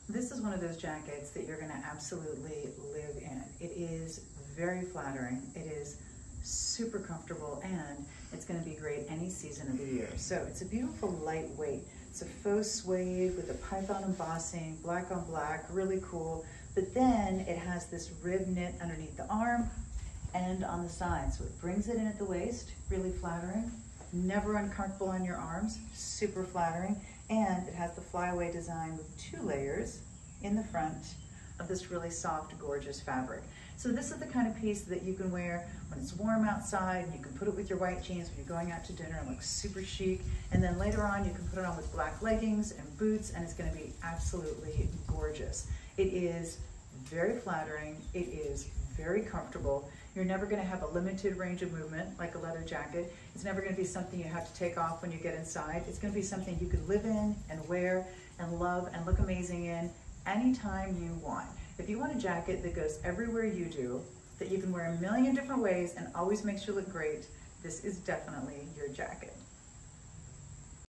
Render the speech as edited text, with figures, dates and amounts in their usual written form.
This is one of those jackets that you're gonna absolutely live in. It is very flattering. It is super comfortable, and it's gonna be great any season of the year. So it's a beautiful lightweight. It's a faux suede with a python embossing, black on black, really cool. But then it has this rib knit underneath the arm and on the side. So it brings it in at the waist, really flattering, never uncomfortable on your arms, super flattering. And it has the flyaway design with 2 layers in the front of this really soft, gorgeous fabric. So this is the kind of piece that you can wear when it's warm outside, and you can put it with your white jeans when you're going out to dinner and look super chic. And then later on, you can put it on with black leggings and boots, and it's gonna be absolutely gorgeous. It is very flattering. It is very comfortable. You're never gonna have a limited range of movement like a leather jacket. It's never gonna be something you have to take off when you get inside. It's gonna be something you can live in and wear and love and look amazing in anytime you want. If you want a jacket that goes everywhere you do, that you can wear a million different ways and always makes you look great, this is definitely your jacket.